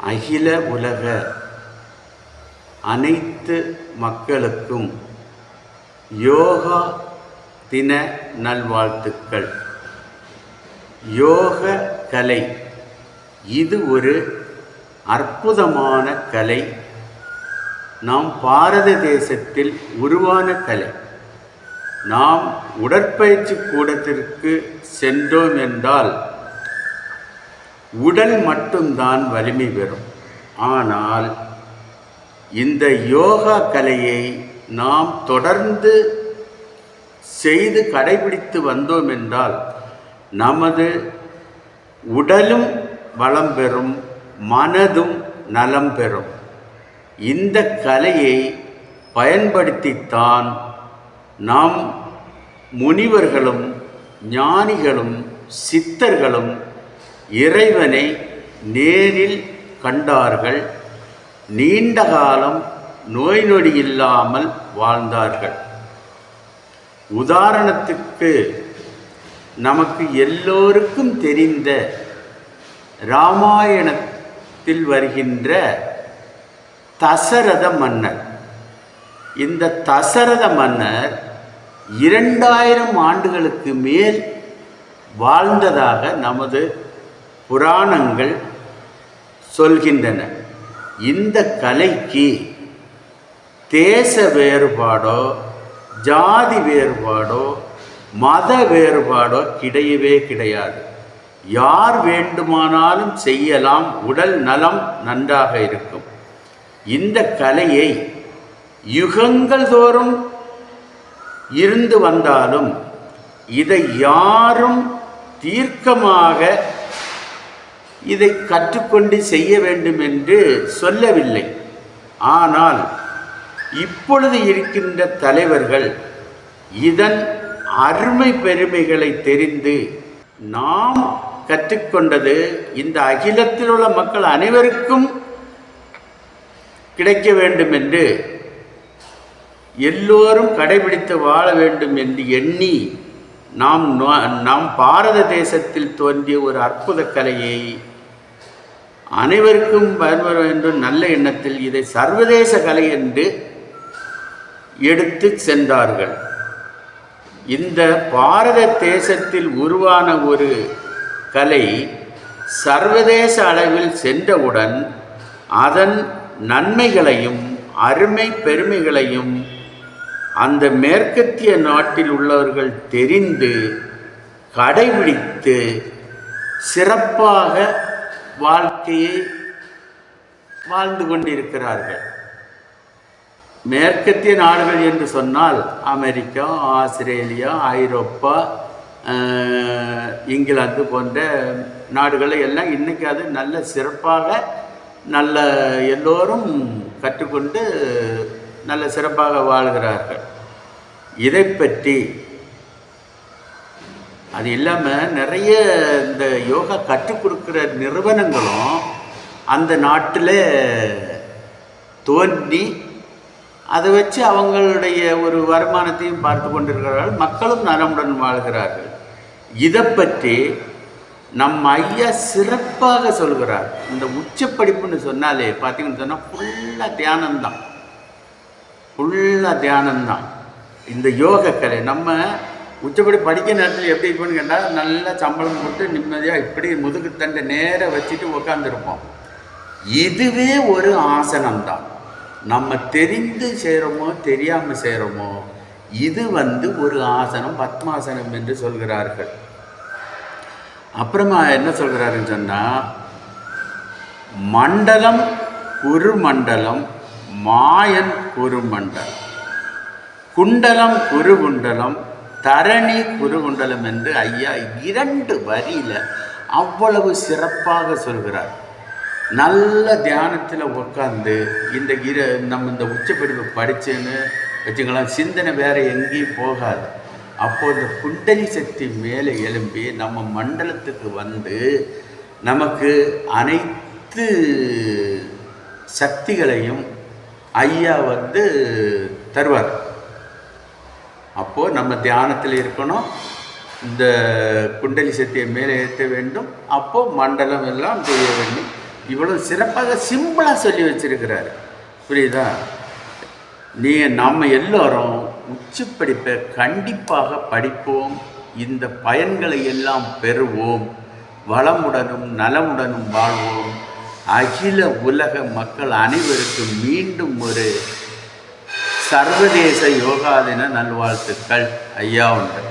அகில உலக அனைத்து மக்களுக்கும் யோகா தின நல்வாழ்த்துக்கள். யோக கலை இது ஒரு அற்புதமான கலை. நாம் பாரத தேசத்தில் உருவான கலை. நாம் உடற்பயிற்சி கூடத்திற்கு சென்றோம் என்றால் உடல் மட்டும்தான் வலிமை பெறும். ஆனால் இந்த யோகா கலையை நாம் தொடர்ந்து செய்து கடைபிடித்து வந்தோம் என்றால் நமது உடலும் வளம் பெறும், மனதும் நலம் பெறும். இந்த கலையை பயன்படுத்தித்தான் நாம் முனிவர்களும் ஞானிகளும் சித்தர்களும் இறைவனை நேரில் கண்டார்கள். நீண்ட காலம் நோய் நொடி இல்லாமல் வாழ்ந்தார்கள். உதாரணத்துக்கு நமக்கு எல்லோருக்கும் தெரிந்த இராமாயணத்தில் வருகின்ற தசரத மன்னர். இந்த தசரத மன்னர் 2000 ஆண்டுகளுக்கு மேல் வாழ்ந்ததாக நமது புராணங்கள் சொல்கின்றன. இந்த கலைக்கு தேச வேறுபாடோ ஜாதி வேறுபாடோ மத வேறுபாடோ கிடையவே கிடையாது. யார் வேண்டுமானாலும் செய்யலாம். உடல் நலம் நன்றாக இருக்கும். இந்த கலையை யுகங்கள் தோறும் இருந்து வந்தாலும் இதை யாரும் தீர்க்கமாக இதை கற்றுக்கொண்டு செய்ய வேண்டும் என்று சொல்லவில்லை. ஆனால் இப்பொழுது இருக்கின்ற தலைவர்கள் இதன் அருமை பெருமைகளை தெரிந்து நாம் கற்றுக்கொண்டது இந்த அகிலத்தில் உள்ள மக்கள் அனைவருக்கும் கிடைக்க வேண்டும் என்று எல்லோரும் கடைபிடித்து வாழ வேண்டும் என்று எண்ணி நாம் பாரத தேசத்தில் தோன்றிய ஒரு அற்புத கலையை அனைவருக்கும் பயன்பெற வேண்டும் நல்ல எண்ணத்தில் இதை சர்வதேச கலை என்று எடுத்து சென்றார்கள். இந்த பாரத தேசத்தில் உருவான ஒரு கலை சர்வதேச அளவில் சென்றவுடன் அதன் நன்மைகளையும் அருமை பெருமைகளையும் அந்த மேற்கத்திய நாட்டில் உள்ளவர்கள் தெரிந்து கடைபிடித்து சிறப்பாக வாழ்க்கையை வாழ்ந்து கொண்டிருக்கிறார்கள். மேற்கத்திய நாடுகள் என்று சொன்னால் அமெரிக்கா, ஆஸ்திரேலியா, ஐரோப்பா, இங்கிலாந்து போன்ற நாடுகளை எல்லாம் இன்றைக்கி அது நல்ல சிறப்பாக நல்ல எல்லோரும் கற்றுக்கொண்டு நல்ல சிறப்பாக வாழ்கிறார்கள். இதை பற்றி அது இல்லாமல் நிறைய இந்த யோகா கற்றுக் கொடுக்குற நிறுவனங்களும் அந்த நாட்டில் தோன்றி அதை வச்சு அவங்களுடைய ஒரு வருமானத்தையும் பார்த்து கொண்டிருக்கிறார்கள். மக்களும் நலமுடன் வாழ்கிறார்கள். இதை பற்றி நம் ஐயா சிறப்பாக சொல்கிறார். இந்த உச்சப்படிப்புன்னு சொன்னாலே பார்த்தீங்கன்னு சொன்னால் ஃபுல்லாக தியானம்தான். இந்த யோக கலை நம்ம உச்சப்படி படிக்க நேரத்தில் எப்படி இருப்போன்னு கேட்டால் நல்லா சம்பளம் போட்டு நிம்மதியாக இப்படி முதுகுத்தண்டை நேராக வச்சுட்டு உட்காந்துருப்போம். இதுவே ஒரு ஆசனம்தான். நம்ம தெரிந்து செய்கிறோமோ தெரியாமல் செய்கிறோமோ இது ஒரு ஆசனம், பத்மாசனம் என்று சொல்கிறார்கள். அப்புறமா என்ன சொல்கிறாருன்னு சொன்னால் மண்டலம் குருமண்டலம், மாயன் குருமண்டலம், குண்டலம் குருகுண்டலம், தரணி குருகுண்டலம் என்று ஐயா 2 வரியில் அவ்வளவு சிறப்பாக சொல்கிறார். நல்ல தியானத்தில் உட்காந்து நம்ம இந்த உச்சப்பிடிப்பு படித்தேன்னு வச்சுக்கலாம், சிந்தனை வேறு எங்கேயும் போகாது. அப்போது இந்த குண்டலி சக்தி மேலே எழும்பி நம்ம மண்டலத்துக்கு வந்து நமக்கு அனைத்து சக்திகளையும் ஐயா தருவார். அப்போது நம்ம தியானத்தில் இருக்கணும், இந்த குண்டலி சக்தியை மேலே ஏற்ற வேண்டும். அப்போது மண்டலம் எல்லாம் செய்ய வேண்டும். இவ்வளோ சிறப்பாக சிம்பிளாக சொல்லி வச்சிருக்கிறாரு. புரியுதா? நம்ம எல்லோரும் உச்சி படிப்பை கண்டிப்பாக படிப்போம், இந்த பயன்களை எல்லாம் பெறுவோம், வளமுடனும் நலமுடனும் வாழ்வோம். அகில உலக மக்கள் அனைவருக்கும் மீண்டும் ஒரு சர்வதேச யோகா தின நல்வாழ்த்துக்கள். ஐயா உண்டு.